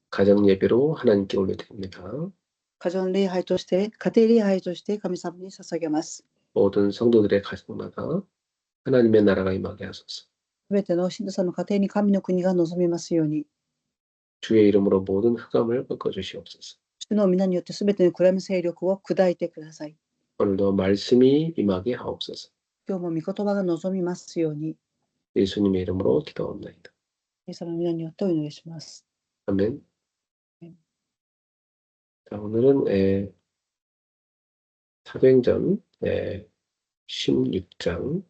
가정 예배로 하나님께 올려드립니다. 家庭礼拝として神様に捧げます。 모든 성도들의 가정마다 하나님의 나라가 임하게 하소서. すべての信徒さんの家庭に神の国が望みますように、 주의 이름으로 모든 흑암을 꺾어주시옵소서. 主の皆によってすべての暗闇勢力を砕いてください。 오늘도 말씀이 임하게 하옵소서. 今日も御言葉が望みますように、 예수님의 이름으로 기도합니다. イエス様の皆によってお祈りします。 아멘. 자, 오늘은 사도행전 16장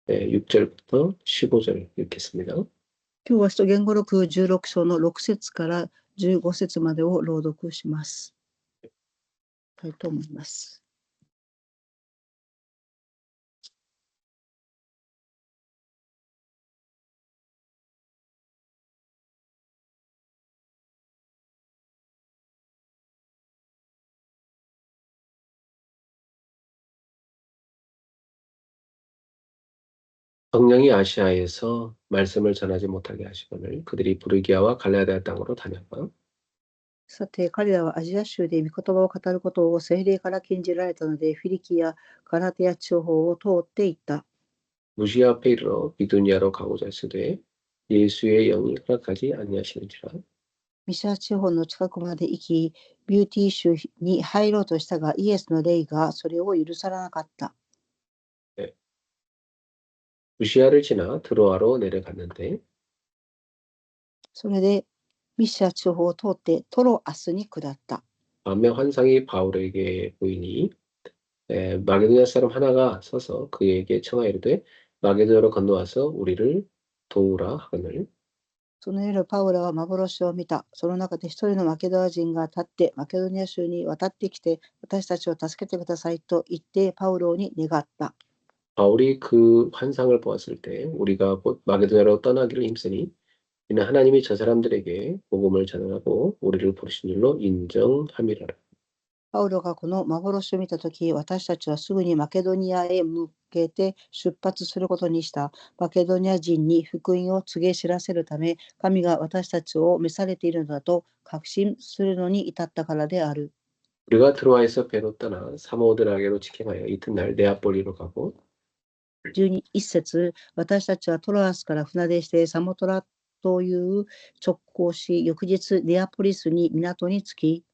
6절부터 15절 읽겠습니다. 今日は使徒言語録16章の6節から15節までを朗読します。たいと思います。성령이 아시아에서 말씀을 전하지 못하게 하시거늘 그들이 부르기아와 갈라디아 땅으로 다녔다. さて、彼らはアジア州で御言葉を語ることを聖霊から禁じられたので、フィリキやガラテヤ地方を通っていった。 무시아 앞에 이르러 비두니아로 가고자 하시되 예수의 영이 허락하지 아니하시는지라. ミシャ地方の近くまで行き、ビューティー州に入ろうとしたが、イエスの霊がそれを許さなかった。 무시아를 지나 드로아로 내려갔는데 それで、ミシャ地方を通ってトロアスに下った。 밤에 환상이 바울에게 보이니 마게도냐 사람 하나가 서서 그에게 청하이르되 마게도냐로 건너와서 우리를 도우라 하거늘. その夜、パウロは幻を見た。その中で一人のマケドア人が立って、マケドニア州に渡ってきて、私たちを助けてくださいと言って、パウロに願った。 바울이 그 환상을 보았을 때 우리가 곧 마게도냐로 떠나기를 힘쓰니 이는 하나님이 저 사람들에게 복음을 전하고 우리를 부르신 줄로 인정함이라. パウロがこの幻を見たとき、私たちはすぐにマケドニアへ向けて出発することにした。マケドニア人に福音を告げ知らせるため、神が私たちを召されているのだと確信するのに至ったからである。 우리가 트로아에서 배로 떠나 사모드라게로 직행하여 이튿날 네아폴리로 가고 12節、私たちはトロアスから船出してサモトラという直行し、翌日ネアポリスに港に着き、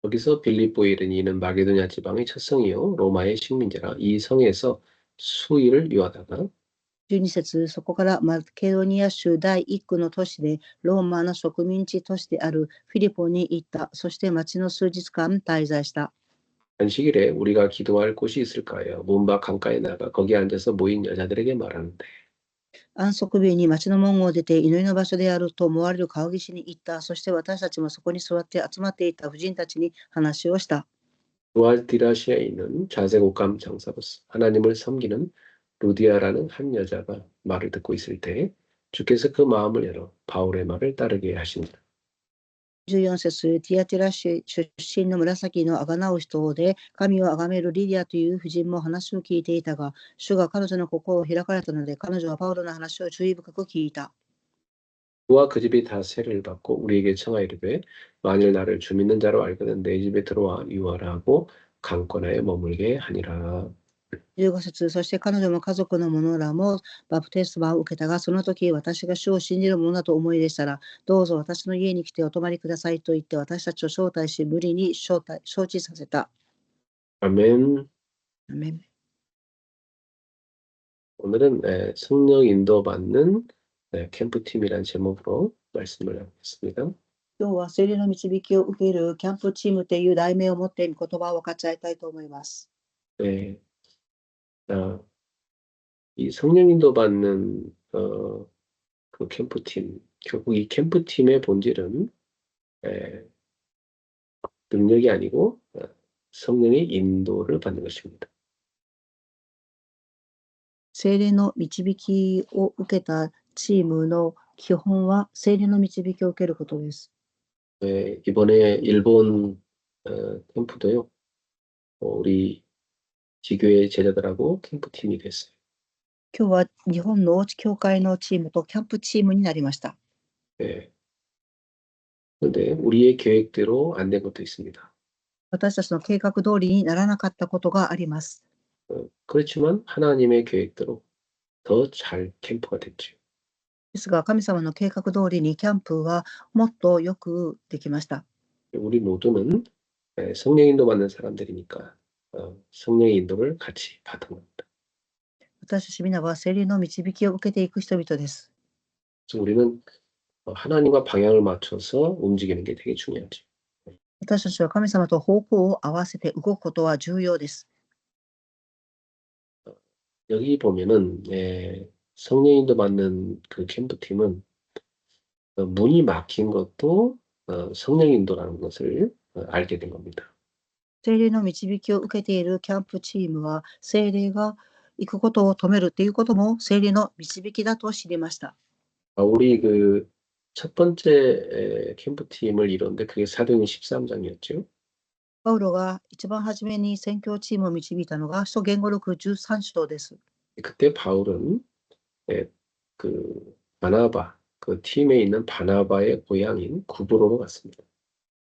거기서 빌립보에 이르니 이는 마게도냐 지방의 첫 성이요 로마의 식민지라. 이 성에서 수일을 유하다가 12節、そこからマケドニア州第1区の都市でローマの植民地都市であるフィリポに行った。そして町の数日間滞在した。 안식일에 우리가 기도할 곳이 있을까 하여 문 밖 강가에 나가 거기 앉아서 모인 여자들에게 말하는데 安息日に町の門を出て祈りの場所であると思われる川岸に行った。そして私たちもそこに座って集まっていた婦人たちに話をした。 두알디라시아에 있는 자색 옷감 장사로서 하나님을 섬기는 루디아라는 한 여자가 말을 듣고 있을 때 주께서 그 마음을 열어 바울의 말을 따르게 하시니라. 14節、ティアティラ州出身の紫の贖う人で、神を崇めるリディアという婦人も話を聞いていたが、主が彼女の心を開かれたので、彼女はパウロの話を注意深く聞いた。 그와 그 집이 다 세례를 받고 우리에게 청하이르되 만일 나를 주 믿는 자로 알거든 내 집에 들어와 유하라 하고 강권하에 머물게 하니라. 15節、そして彼女も家族の者らもバプテスマを受けたが、その時私が主を信じる者だと思い出したら、どうぞ私の家に来てお泊まりくださいと言って私たちを招待し、無理に招致させた。 아멘. アメン。 오늘은 성령 인도받는 캠프팀이라는 제목으로 말씀을 하겠습니다. 今日は聖霊の導きを受けるキャンプチームという題名を持って言葉を分かち合いたいと思います。 네. 이 성령 인도받는 그 캠프팀, 결국 이 캠프팀의 본질은 능력이 아니고 성령의 인도를 받는 것입니다. 聖霊の導きを受けたチームの基本は聖霊の導きを受けることです。 이번에 일본 캠프도요. 우리 지교회 제자들하고 캠프팀이 됐어요. 今日は日本の王子教会のチームとキャンプチームになりました。 네. 그런데 우리의 계획대로 안 된 것도 있습니다. 私たちの計画通りにならなかったことがあります。 그렇지만 하나님의 계획대로 더 잘 캠프가 됐죠. ですが、神様の計画通りにキャンプはもっとよくできました。 우리 모두는 성령 인도 받는 사람들이니까 성령의 인도를 같이 받은 겁니다. 私たち皆は聖霊の導きを受けていく人々です。 그래서 우리는 하나님과 방향을 맞춰서 움직이는 게 되게 중요하죠. 私たちは神様と方向を合わせて動くことは重要です。 여기 보면은 성령 인도 받는 그 캠프팀은 문이 막힌 것도 성령 인도라는 것을 알게 된 겁니다. 聖霊の導きを受けているキャンプチームは、聖霊が行くことを止めるっていうことも聖霊の導きだと知りました。 우리 그 첫 번째 캠프팀을 이뤘는데 그게 사도행전 13장이었죠. パウロが一番初めに宣教チームを導いたのが使徒言語録13章です。 그때 바울은 그 바나바, 그 팀에 있는 바나바의 고향인 구브로로 갔습니다.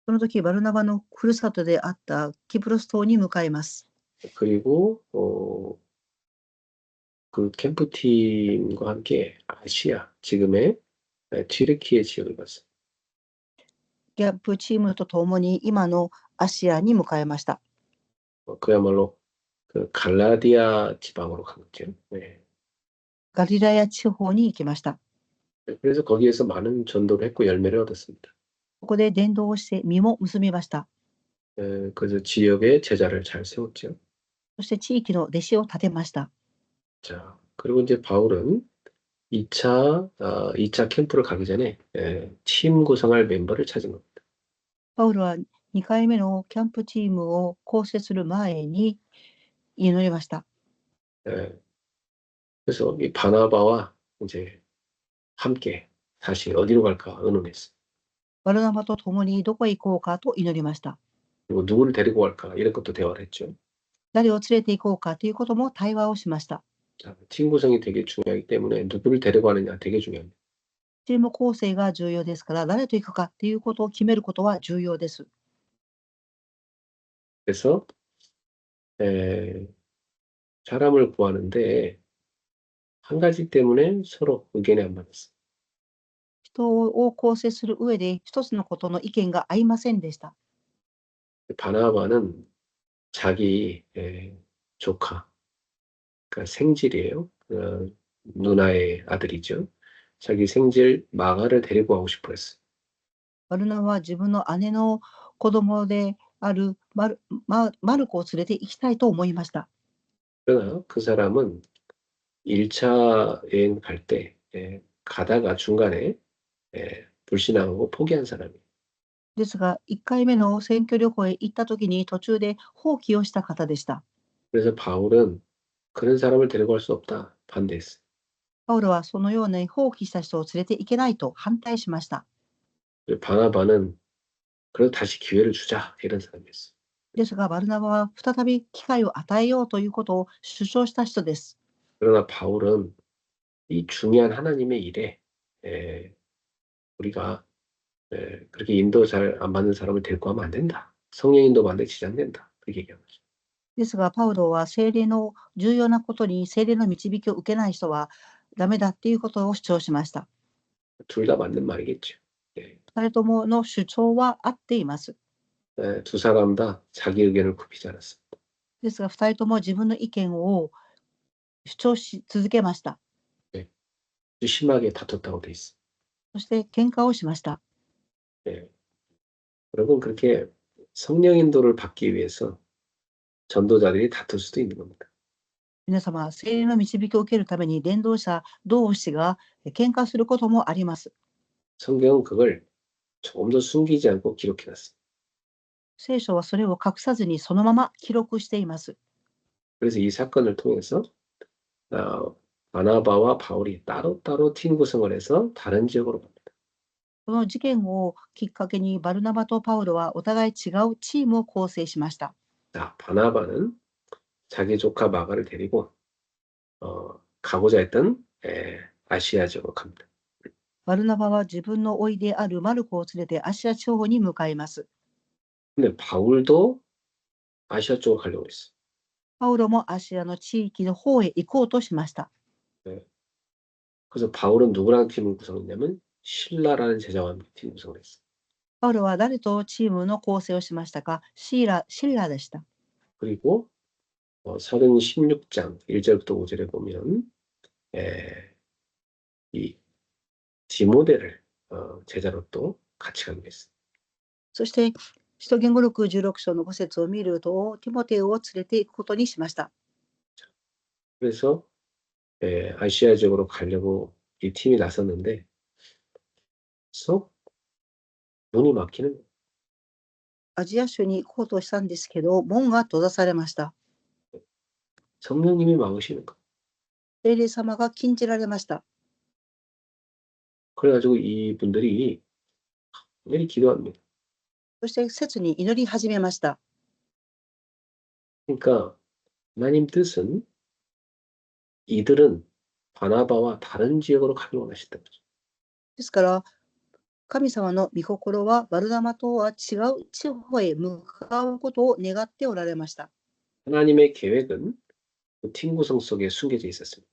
その時、バルナバのふるさとであったキプロス島に向かいます。 그리고 그 캠프팀과 함께 아시아, 지금의 튀르키예 지역을 갔어요. キャンプチームとともに今のアシアに向かいました。 그야말로 그 갈라디아 지방으로 간 거죠. 네. ガリラヤ地方に行きました。 그래서 거기에서 많은 전도를 했고 열매를 얻었습니다. ここで伝道をして実も結びました。 그래서 지역의 제자를 잘 세웠죠. そして地域の弟子を立てました。 자, 그리고 이제 바울은 2차 캠프를 가기 전에 팀 구성할 멤버를 찾은 겁니다. パウロは2回目のキャンプチームを構成する前に祈りました。 그래서 이 바나바와 이제 함께 다시 어디로 갈까 의논했어요. バルナバと共にどこへ行こうかと祈りました。 그리고 누구를 데리고 갈까 이런 것도 대화를 했죠. 誰を連れて行こうかということも対話をしました。 자, 팀 구성이 되게 중요하기 때문에 누구를 데리고 가느냐 되게 중요합니다. チーム構成が重要ですから、誰と行くかということを決めることは重要です。 그래서 사람을 구하는데 한 가지 때문에 서로 의견이 안 맞았어요. 人を構成する上で一つのことの意見が合いませんでした。 바나바는 자기 조카, 그러니까 생질이에요. 누나의 아들이죠. 자기 생질 마가를 데리고 가고 싶어 했어요. バルナは自分の姉の子供であるマルコを連れて行きたいと思いました。 그러나 그 사람은 1차 여행 갈 때 가다가 중간에 불신앙하고 포기한 사람이에요. ですが、1回目の選挙旅行へ行った時に途中で放棄をした方でした。 그래서 바울은 그런 사람을 데리고 갈 수 없다 반대했어요. パウロはそのように放棄した人を連れて行けないと反対しました。 바나바는 그래도 다시 기회를 주자 이런 사람이었어요. ですが、バルナバは再び機会を与えようということを主張した人です。 그러나 바울은 이 중요한 하나님의 일에 우리가 그렇게 인도 잘 안 받는 사람을 데리고 가면 안 된다. 성령 인도 받는데 지장된다. 그렇게 얘기한 거죠. ですが、パウロは聖霊の重要なことに聖霊の導きを受けない人はダメだっていうことを主張しました。 둘 다 맞는 말이겠죠. 2人ともの主張は合っています。 두 사람 다 자기 의견을 굽히지 않았습니다. ですが、2人とも自分の意見を主張し続けました。 심하게 다퉜다고 돼 있어. そして喧嘩をしました。 여러분 그렇게 성령 인도를 받기 위해서 전도자들이 다툴 수도 있는 겁니다. 皆様、聖霊の導きを受けるために伝道者同士が喧嘩することもあります。 성경은 그걸 조금 더 숨기지 않고 기록해놨어요. 聖書はそれを隠さずにそのまま記録しています。 그래서 이 사건을 통해서 바나바와 바울이 따로따로 팀 구성을 해서 다른 지역으로 갑니다. この事件をきっかけにバルナバとパウロはお互い違うチームを構成しました。 자, 바나바는 자기 조카 마가를 데리고 가고자 했던 아시아 지역으로 갑니다. バルナバは自分の甥であるマルコを連れてアシア地方に向かいます。 근데 바울도 아시아 쪽으로 가려고 했어. パウロもアシアの地域の方へ行こうとしました。 네. 그래서 바울은 누구랑 팀을 구성했냐면 신라라는 제자와 함께 팀 구성을 했어. パウロは誰とチームの構成をしましたか？シーラでした。 그리고 사도행 16장 1절부터 5절에 보면 이 디모데를 제자로 또 같이 가기로 했어. そして、使徒言語録16章の5節を見ると、ティモテを連れて行くことにしました。 그래서 아시아 지역으로 가려고 이 팀이 나섰는데 쏙 문이 막히는 거예요. アジア州に行こうとしたんですけど、門が閉ざされました。 성령님이 막으시는 거예요. 聖霊様が禁じられました。 그래가지고 이분들이 매일 기도합니다. そして切に祈り始めました。 그러니까 하나님 뜻은 이들은 바나바와 다른 지역으로 가길 원하셨다는 거죠. ですから、神様の御心はバルナマとは違う地方へ向かうことを願っておられました。 하나님의 계획은 그 팀 구성 속에 숨겨져 있었습니다.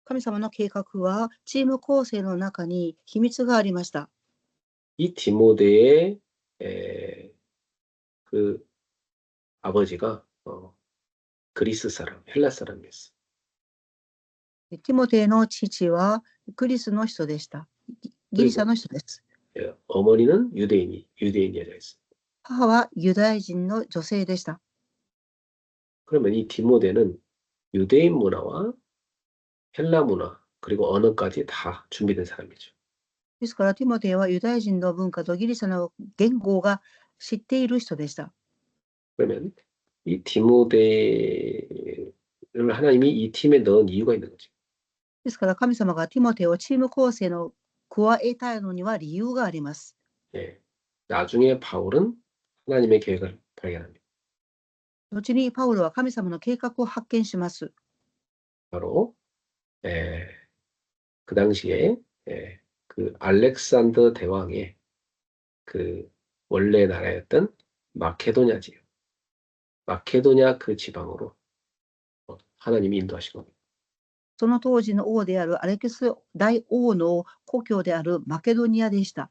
神様の計画はチーム構成の中に秘密がありました。 이 디모데의 그 아버지가 그리스 사람, 헬라 사람이었어. ティモテの父はクリスの人でした。ギリシャの人です。 어머니는 유대인 여자였어. 母はユダヤ人の女性でした。 그러면 이 디모데는 유대인 문화와 헬라 문화 그리고 언어까지 다 준비된 사람이죠. ですから、ティモテはユダヤ人の文化とギリシャの言語が知っている人でした。 그러면 이 디모데를 하나님이 이 팀에 넣은 이유가 있는 거죠. ですから、神様がティモテをチーム構成の加えたいのには理由があります。 예. 나중에 바울은 하나님의 계획을 발견합니다. 後にパウロは神様の計画を発見します。 바로 그 당시에 그 알렉산더 대왕의 그 원래 나라였던 마케도냐 지역, 마케도냐 그 지방으로 하나님이 인도하신 겁니다. その当時の王であるアレクス大王の故郷であるマケドニアでした。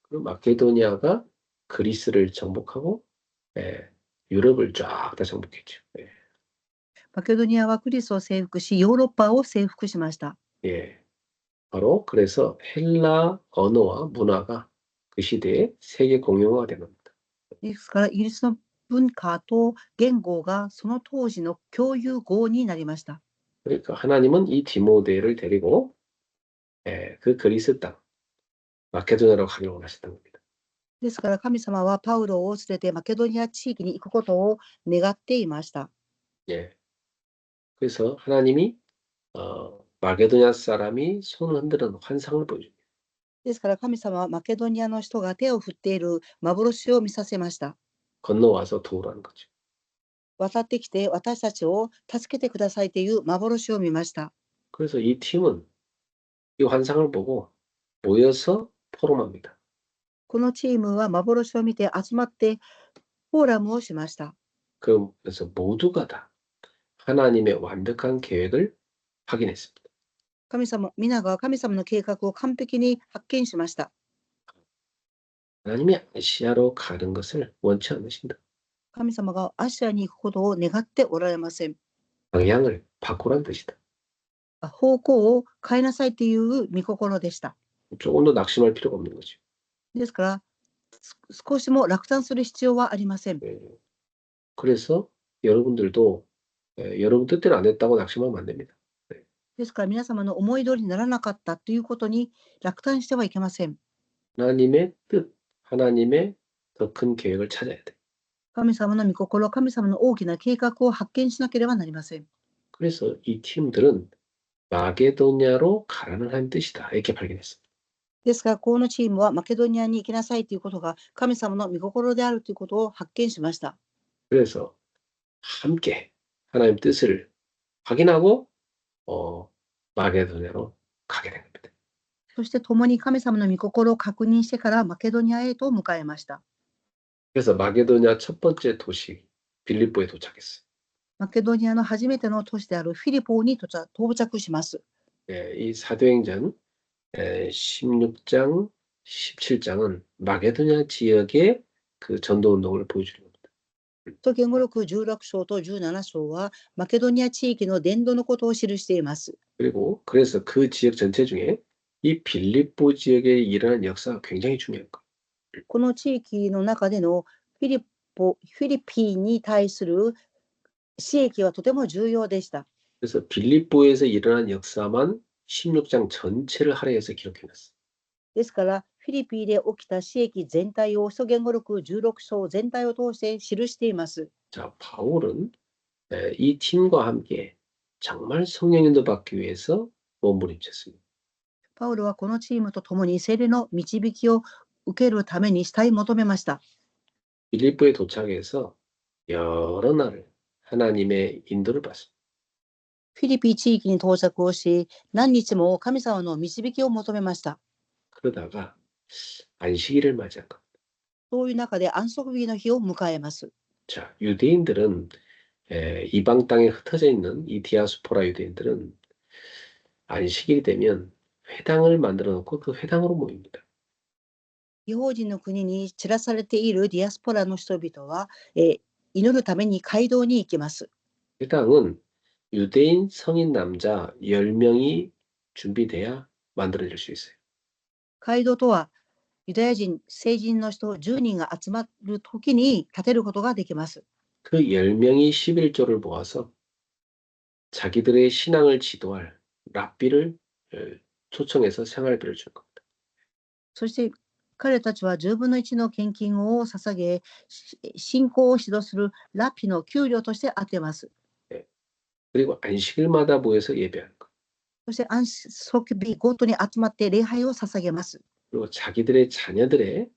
그 마케도니아가 그리스를 정복하고 유럽을 쫙 다 정복했죠. マケドニアはクリスを征服し、ヨーロッパを征服しました。 예. 바로 그래서 헬라 언어와 문화가 그 시대에 세계 공용어가 된 겁니다. ですから、イギリスの文化と言語がその当時の共有語になりました。 그러니까 하나님은 이 디모데를 데리고 그 그리스 땅 마케도니아로 가기를 원하셨던 겁니다. ですから、神様はパウロを連れてマケドニア地域に行くことを願っていました。 예. 그래서 하나님이 마케도니아 사람이 손을 흔드는 환상을 보여줍니다. ですから、神様はマケドニアの人が手を振っている幻を見させました。 건너와서 도우라는 거죠. 渡ってきて私たちを助けてくださいという幻を見ました。 그래서 이 팀은 이 환상을 보고 모여서 포럼합니다. このチームは幻を見て集まってフォーラムをしました。 그래서 모두가 다 하나님의 완벽한 계획을 확인했습니다. 皆が神様の計画を完璧に発見しました。 하나님이 아시아로 가는 것을 원치 않으신다. 神様がアシアに行くことを願っておられません。 방향을 바꾸라는 뜻이다. 方向を変えなさいという御心でした。 조금 더 낙심할 필요가 없는 거죠. ですから、少しも落胆する必要はありません。 그래서 여러분들도 여러분 뜻대로 안 했다고 낙심하면 안 됩니다. ですから、皆様の思い通りにならなかったということに落胆してはいけません。 하나님의 뜻, 하나님의 더 큰 계획을 찾아야 돼. 神様の御心、神様の大きな計画を発見しなければなりません。 그래서 이 팀들은 마게도냐로 가라는 한 뜻이다. 이렇게 발견했습니다. ですから、このチームはマケドニアに行きなさいということが神様の御心であるということを発見しました。 그래서 함께 하나님 뜻을 확인하고 마게도냐로 가게 된 겁니다. そして共に神様の御心を確認してからマケドニアへと向かいました。 그래서 마게도냐 첫 번째 도시 빌립보에 도착했어요. マケドニアの初めての都市であるフィリポに到着します。 예, 이 사도행전 16장, 17장은 마게도냐 지역의 그 전도 운동을 보여주는 겁니다. と言語録16章と17章はマケドニア地域の伝道のことを記しています。 그리고 그래서 그 지역 전체 중에 이 빌립보 지역에 일어난 역사가 굉장히 중요한 거예요. この地域の中でのフィリピンに対する刺激はとても重要でした。 그래서 빌립보에서 일어난 역사만 16장 전체를 할애해서 기록해놨어요. ですからフィリピンで起きた刺激全体を使徒言語録16章全体を通して記しています。 자, 바울은 이 팀과 함께 정말 성령 인도 받기 위해서 몸부림쳤습니다. パウロはこのチームと共に聖霊の導きを受けるために死体求めました。 빌립보에 도착해서 여러 날 하나님의 인도를 받습니다. フィリピン地域に到着をし、何日も神様の導きを求めました。 그러다가 안식일을 맞이한 겁니다. そういう中で安息日の日を迎えます。 자, 유대인들은 이방 땅에 흩어져 있는 이 디아스포라 유대인들은 안식일이 되면 회당을 만들어 놓고 그 회당으로 모입니다. 異邦人の国に散らされているディアスポラの人々は、祈るために街道に行きます。 회당은 유대인 성인 남자 10명이 준비돼야 만들어질 수 있어요. 街道とはユダヤ人、成人の人10人が集まるときに建てることができます。 그 10명이 11조를 모아서 자기들의 신앙을 지도할 랍비를 초청해서 생활비를 줄 겁니다. そして彼たちは10分の1の献金を捧げ、信仰を指導するラピの給料として当てます。 그리고 안식일마다 모여서 예배하는 것. そして安息日ごとに集まって礼拝を捧げます。 그리고 자기들의 자녀들의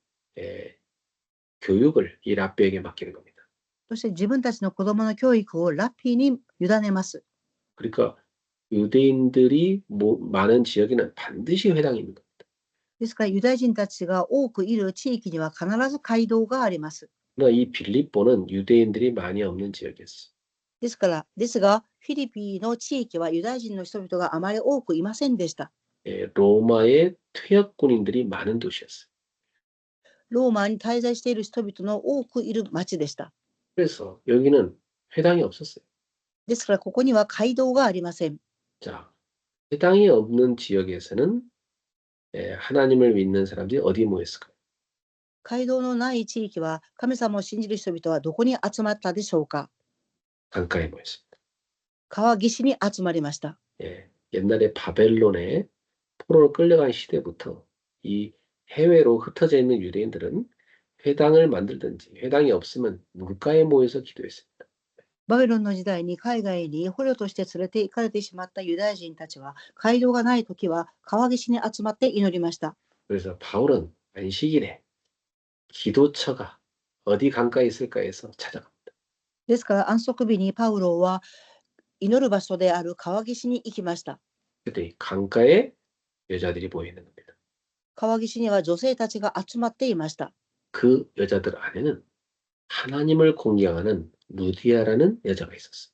교육을 이 랍비에게 맡기는 겁니다. そして自分たちの子供の教育をラッピーに委ねます。 그러니까 유대인들이 많은 지역에는 반드시 회당이 있는 겁니다. ですからユダヤ人たちが多くいる地域には必ず街道があります。 그러나 이 빌립보는 유대인들이 많이 없는 지역이었어요. ですがフィリピンの地域はユダヤ人の人々があまり多くいませんでした。 로마의 퇴역 군인들이 많은 도시였어요. ローマに滞在している人々の多くいる町でした。 그래서 여기는 회당이 없었어요. ですからここには街道がありません。 자, 회당이 없는 지역에서는 하나님을 믿는 사람들이 어디에 모였을까요? 街道のない地域は神様を信じる人々はどこに集まったでしょうか。 강가에 모였습니다. 川岸に集まりました。 옛날에 바벨론에 포로로 끌려간 시대부터 이 해외로 흩어져 있는 유대인들은 회당을 만들든지 회당이 없으면 물가에 모여서 기도했습니다. バビロンの時代に海外に捕虜として連れて行かれてしまったユダヤ人たちは街道がないときは川岸に集まって祈りました。 그래서 바울은 안식일에 기도처가 어디 강가에 있을까 해서 찾아갑니다. ですから安息日にパウロは祈る場所である川岸に行きました。 그때 강가에 여자들이 모여 있는 겁니다. 川岸には女性たちが集まっていました。 그 여자들 안에는 하나님을 공경하는 루디아라는 여자가 있었어요.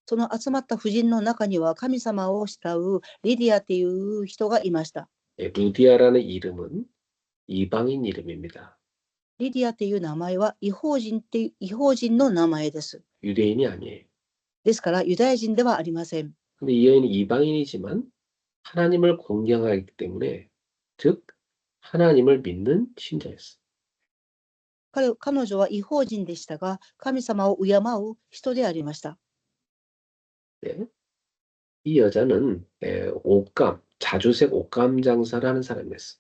その集まった婦人の中には神様を慕うリディアという人がいました。 루디아라는 이름은 이방인 이름입니다. リディアという名前は異邦人の名前です。 유대인이 아니에요. ですからユダヤ人ではありません。 근데 이 여인은 이방인이지만 하나님을 공경하기 때문에 즉 하나님을 믿는 신자였어요. 彼女は異邦人でしたが神様を敬う人でありました。 네. 이 여자는 자주색 옷감 장사를 하는 사람이었어요.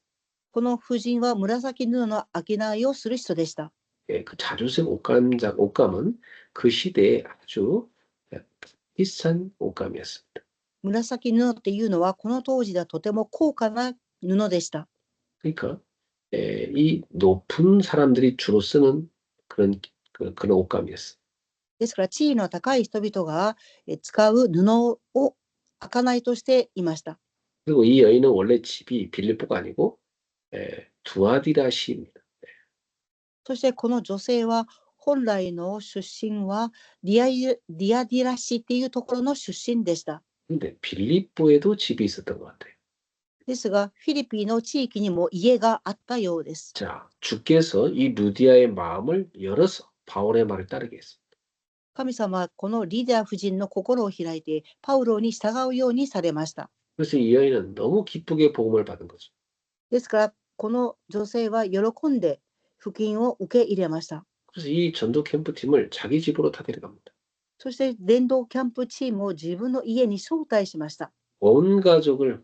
この婦人は紫布の商いをする人でした。 그 자주색 옷감은 그 시대에 아주 비싼 옷감이었습니다. 紫布っていうのはこの当時ではとても高価な布でした。 그러니까 이 높은 사람들이 주로 쓰는 그런 옷감이었어요. ですから地位の高い人々が使う布を商いとしていました。 그리고 이 여인은 원래 집이 빌립보가 아니고 두아디라 시입니다. そしてこの女性は本来の出身はディアディラ市っていうところの出身でした。 근데 빌립보에도 집이 있었던 것 같아요. ですが、フィリピンの地域にも家があったようです。 자, 주께서 이 루디아의 마음을 열어서 바울의 말을 따르게 했습니다. 神様はこのリディア夫人の心を開いて、パウロに従うようにされました。 그래서 이 여인은 너무 기쁘게 복음을 받은 거죠. ですから、この女性は喜んで福音を受け入れました。 그래서 이 전도 캠프 팀을 자기 집으로 다 데려갑니다. そして伝道キャンプチームを自分の家に招待しました。 온 가족을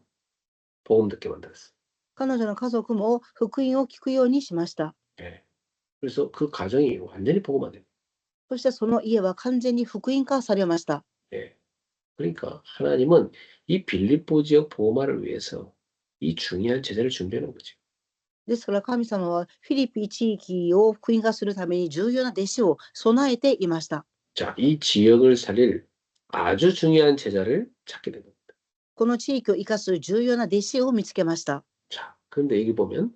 복음 듣게 만들었어요. 彼女の家族も福音を聞くようにしました。 그래서 그 가정이 완전히 복음 안 돼요. そしてその家は完全に福音化されました。 그러니까 하나님은 이 빌립보 지역 복음화를 위해서 이 중요한 제자를 준비하는 거죠. ですから神様はフィリピン地域を福音化するために重要な弟子を備えていました。 자, 이 지역을 살릴 아주 중요한 제자를 찾게 된 겁니다. この地域を生かす重要な弟子を見つけました。 자, 그런데 여기 보면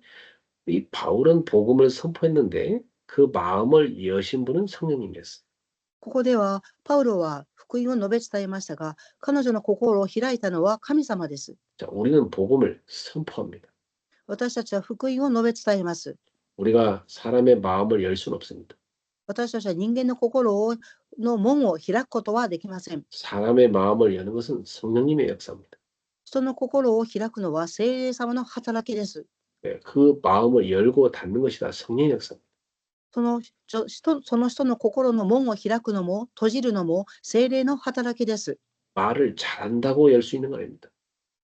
이 바울은 복음을 선포했는데 그 마음을 여신 분은 성령님이었어요. ここではパウロは福音を述べ伝えましたが、彼女の心を開いたのは神様です。 자, 우리는 복음을 선포합니다. 私たちは福音を述べ伝えます。 우리가 사람의 마음을 열 수는 없습니다. 私たちは人間の心の門を開くことはできません。 사람의 마음을 여는 것은 성령님의 역사입니다. 人の心を開くのは聖霊様の働きです。 그 마음을 열고 닫는 것이 다 성령의 역사입니다. その人の心の門を開くのも閉じるのも聖霊の働きです。 말을 잘한다고 열 수 있는 거 아닙니다.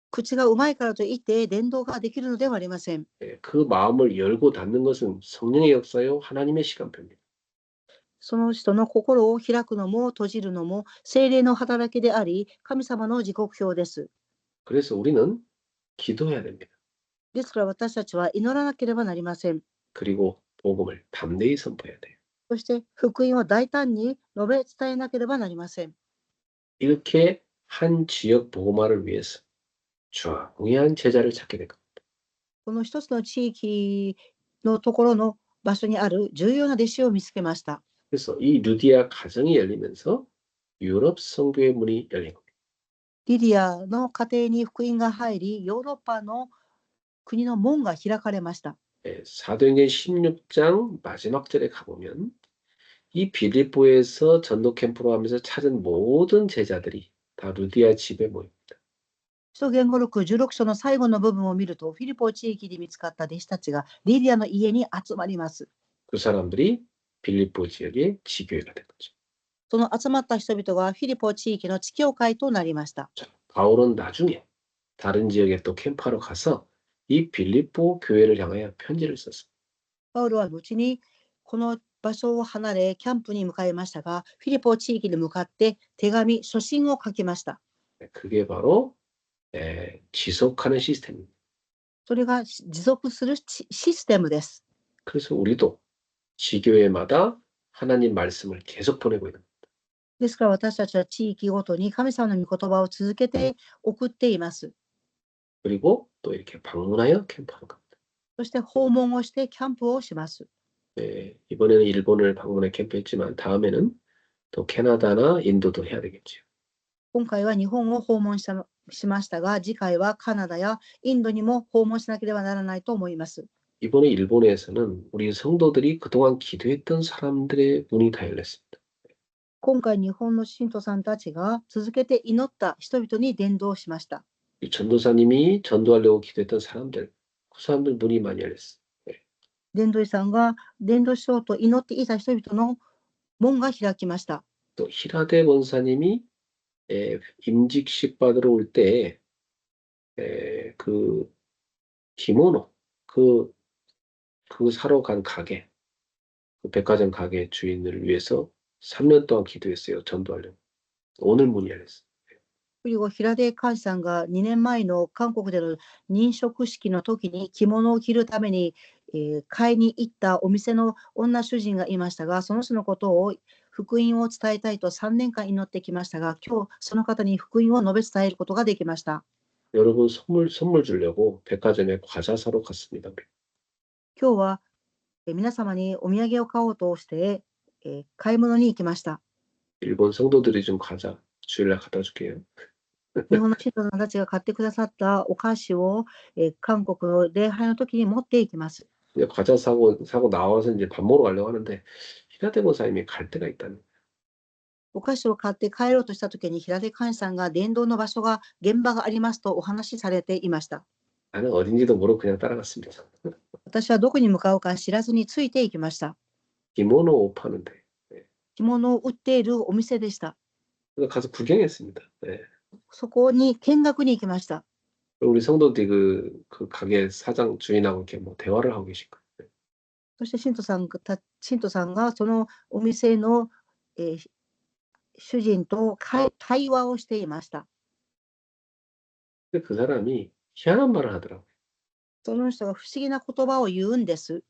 口がうまいからといって伝道ができるのではありません。 그 마음을 열고 닫는 것은 성령의 역사요 하나님의 시간표입니다. その人の心を開くのも閉じるのも聖霊の働きであり、神様の時刻表です。 그래서 우리는 기도해야 됩니다. ですから私たちは祈らなければなりません。 그리고 복음을 담대히 선포해야 돼요. そして福音を大胆に述べ伝えなければなりません。 이렇게 한 지역 복음화를 위해서 중요한 제자를 찾게 된 겁니다. この一つの地域のところの場所にある重要な弟子を見つけました。 그래서 이 루디아 가정이 열리면서 유럽 선교의 문이 열린 겁니다. リディアの家庭に福音が入り、ヨーロッパの国の門が開かれました。 사도행전 16장 마지막 절에 가보면 이 빌립보에서 전도 캠프로 하면서 찾은 모든 제자들이 다 루디아 집에 모입니다. 使徒言語録16章の最後の部分を見ると、フィリポ地域で見つかった弟子たちがリディアの家に集まります。 그 사람들이 빌립보 지역의 지교회가 된 거죠. その集まった人々がフィリポ地域の地教会となりました。 자, 바울은 나중에 다른 지역에 또 캠프하러 가서 이 빌립보 교회를 향하여 편지를 썼습니다. パウロは後にこの場所を離れキャンプに向かいましたが、フィリポ地域に向かって手紙、書信を書きました。 그게 바로 지속하는 시스템입니다. それが持続するシステムです。 그래서 우리도 지교회마다 하나님 말씀을 계속 보내고 있는 겁니다. ですから私たちは地域ごとに神様の御言葉を続けて送っています。 그리고 또 이렇게 방문하여 캠프하는 겁니다. そして訪問をしてキャンプをします。 이번에는 일본을 방문해 캠프했지만 다음에는 또 캐나다나 인도도 해야 되겠죠. 今回は日本を訪問しましたが、次回はカナダやインドにも訪問しなければならないと思います。 이번에 일본에서는 우리 성도들이 그동안 기도했던 사람들의 문이 다 열렸습니다. 今回日本の信徒さんたちが続けて祈った人々に伝道しました。 이 전도사님이 전도하려고 기도했던 사람들, 그 사람들 문이 많이 열렸어요. 伝道師さんが伝道しようと祈っていた人々の門が開きました。 또 히라데 권사님이 임직식 받으러 올 때 그 기모노 그 사러 간 가게, 그 백화점 가게 주인을 위해서 3년 동안 기도했어요. 전도하려고. 오늘 문이 열렸어요. 그리고平出寛さんが2年前の韓国での認職式の時に着物を着るために、買いに行ったお店の女主人がいましたが、その人のことを福音を伝えたいと3年間祈ってきましたが、今日その方に福音を述べ伝えることができました。 여러분 선물 주려고 백화점에 과자 사러 갔습니다. 우리. 今日は皆様にお土産を買おうとして、買い物に行きました。 일본 성도들이 준 과자 주일날 갖다 줄게요. 日本の信徒さんたちが買ってくださったお菓子を、韓国の礼拝の時に持っていきます。 이제 과자 사고 나와서 이제 밥 먹으러 가려고 하는데 히라데 권사님이 갈 데가 있다는. お菓子を買って帰ろうとした時に平出寛さんが伝道の場所が現場がありますとお話しされていました。 나는 어딘지도 모르고 그냥 따라갔습니다. 私はどこに向かうか知らずについていきました。 기모노 옷 파는데. 着物を売っているお店でした。 그래서 가서 구경했습니다. 네. そこに見学に行きました。 우리 성도들이 그 가게 사장 주인하고 이렇게 뭐 대화를 하고 계실 거예요. そして信徒さんがそのお店の、主人と対話をしていました。 근데 그 사람이 희한한 말을 하더라고요. その人が不思議な言葉を言うんです。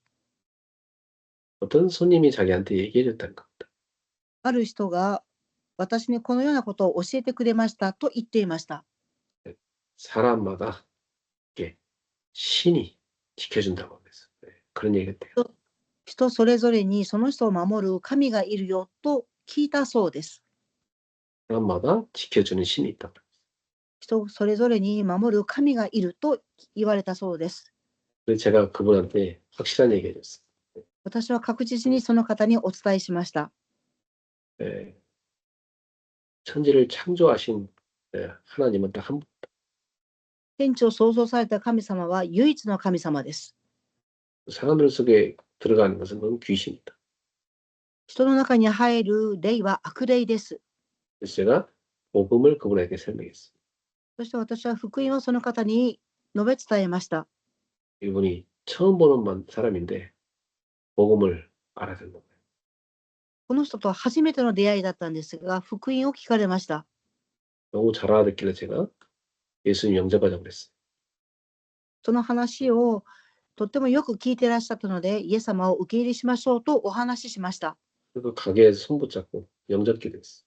어떤 손님이 자기한테 얘기해 줬다는 겁니다. ある人が私にこのようなことを教えてくれましたと言っていました。 사람마다 이렇게 신이 지켜준다고 하면서 그런 얘기가 돼요. 人それぞれにその人を守る神がいるよと聞いたそうです。 사람마다 지켜주는 신이 있다. 人それぞれに守る神がいると言われたそうです。 그래서 제가 그분한테 확실한 얘기 해줬어요. 私は確実にその方にお伝えしました。 천지를 창조하신 하나님은 딱 한 분. 天地を創造された神様は唯一の神様です。 사람들 속에 들어가는 것은 그건 귀신이다. 人の中に入る霊は悪霊です。 그래서 제가 복음을 그분에게 설명했어요. そして私は福音をその方に述べ伝えました。 이분이 처음 보는 사람인데 복음을 알아듣는 거예요. この人とは初めての出会いだったんですが、福音を聞かれました。 너무 잘 알아듣길래 제가 예수님 영접하자고 그랬어요. その話をとってもよく聞いていらっしゃったので、イエス様を受け入れしましょうとお話ししました。 그리고 가게에서 손 붙잡고 영접기도 했어요.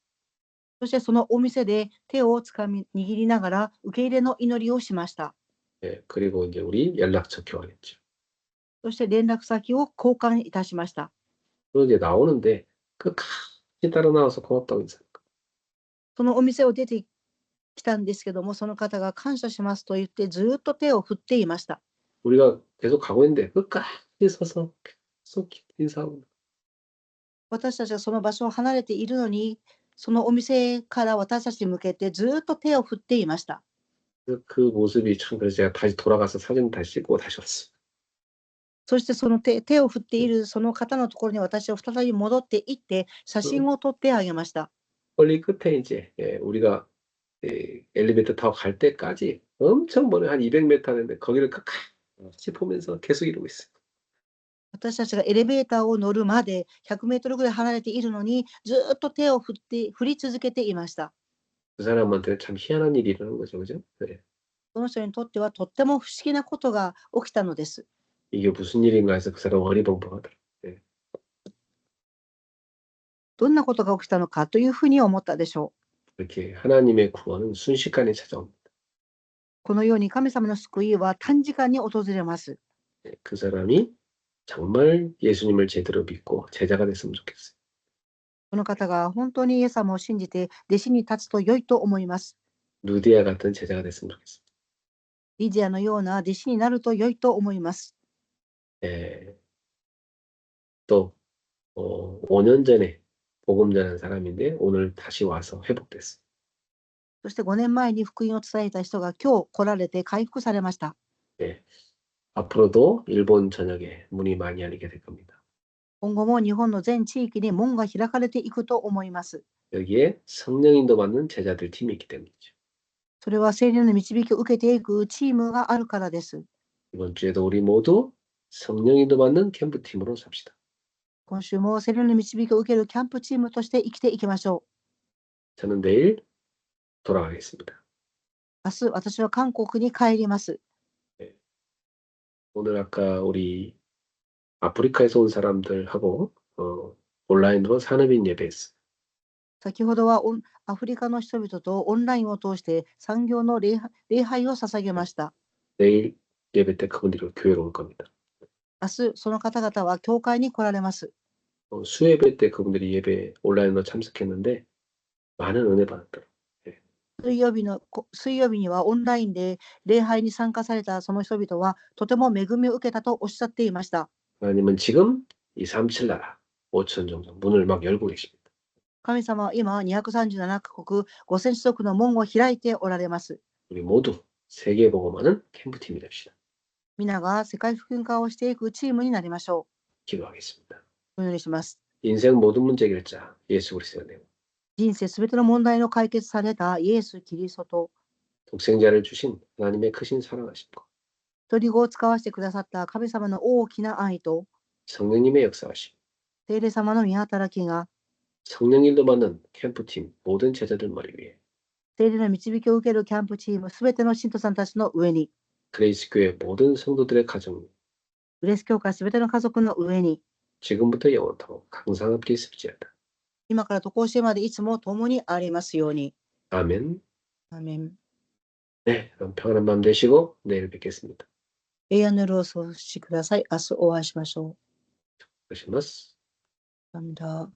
そしてそのお店で手をつかみ握りながら受け入れの祈りをしました。 그리고 이제 우리 연락처 교환했죠. そして連絡先を交換いたしました。 그리고 이제 나오는데 끝까지 따라 나와서 고맙다고 인사해요. そのお店を出てきたんですけども、その方が感謝しますと言ってずっと手を振っていました。 우리가 계속 가고 있는데 끝까지 서서 계속 인사하고. 私たちがその場所を離れているのに、そのお店から私たちに向けてずっと手を振っていました。 그 모습이 참 그래서 제가 다시 돌아가서 사진 다시 찍고 다시 왔어요. そしてその手を振っているその方のところに私は再び戻って行って写真を撮ってあげました。 멀리 끝에 이제 우리가 엘리베이터 타고 갈 때까지 엄청 멀리 한 200m 하는데 거기를 끝까지 보면서 계속 이러고 있어요. 私たちがエレベーターを乗るまで100メートルぐらい離れているのにずっと手を振り続けていました。 그 사람한테는 참 희한한 일이 일어나는 거죠, 그죠? 네. その人にとってはとっても不思議なことが起きたのです。 이게 무슨 일인가 해서 그 사람 어리벙벙하더라고요. どんなことが起きたのかというふうに思ったでしょう。 이렇게 하나님의 구원은 순식간에 찾아옵니다. このように神様の救いは短時間に訪れます。 그 사람이 정말 예수님을 제대로 믿고 제자가 됐으면 좋겠어요. この方が本当にイエス様を信じて弟子に立つと良いと思います。 루디아 같은 제자가 됐으면 좋겠어요. リディアのような弟子になると良いと思います。 또 5년 전에 복음 전한 사람인데 오늘 다시 와서 회복됐어요. そして5年前に福音を伝えた人が今日来られて回復されました。 앞으로도 일본 전역에 문이 많이 열리게 될 겁니다. 今後も日本の全地域に門が開かれていくと思います。 여기에 성령인도 받는 제자들 팀이 있기 때문이죠. それは聖霊の導きを受けていくチームがあるからです。 이번 주에도 우리 모두 성령인도 받는 캠프팀으로 삽시다. 今週も聖霊の導きを受けるキャンプチームとして生きていきましょ 저는 내일 돌아가겠습니다. う。明日私は韓国に帰ります。 오늘 아까 우리 아프리카에서 온 사람들하고 온라인으로 산업인 예배했어요. 先ほどはアフリカの人々とオンラインを通して産業の礼拝を捧げました。 내일 예배 때 그분들이 교회로 올 겁니다. 明日、その方々は教会に来られます。 수예배 때 그분들이 예배 온라인으로 참석했는데 많은 은혜 받았더라고요. 水曜日にはオンラインで礼拝に参加されたその人々はとても恵みを受けたとおっしゃっていました。 하나님은 지금 이 377나라 5천 종족 문을 막 열고 계십니다. 神様は今237カ国5000種族の門を開いておられます。 우리 모두 세계 복음하는 캠프팀이 됩시다. 皆が世界福音化をしていくチームになりましょ 기도하겠습니다. う。お祈りします。 인생 모든 문제 해결자 예수 그리스도의 내용, 人生すべての問題の解決されたイエス・キリストと 독생자를 주신 하나님의 크신 사랑하심과 一人子を使わせてくださった神様の大きな愛と 성령님의 역사하심, 聖霊様の御働きが 성령일도 받는 캠프팀 모든 제자들 머리 위에 聖霊の導きを受けるキャンプチームすべての信徒さんたちの上に 그레이스 교회 모든 성도들의 가정 グレース教会すべての家族の上に 지금부터 영원토록 항상 함께 있을지어다. 今からとこうしてまでいつも共にありますように。 아멘. アーメン。 네, 그럼 평안한 밤 되시고 내일 뵙겠습니다. 平安の夜を過ごしください。明日お会いしましょう。 그러시마스. 감사합니다.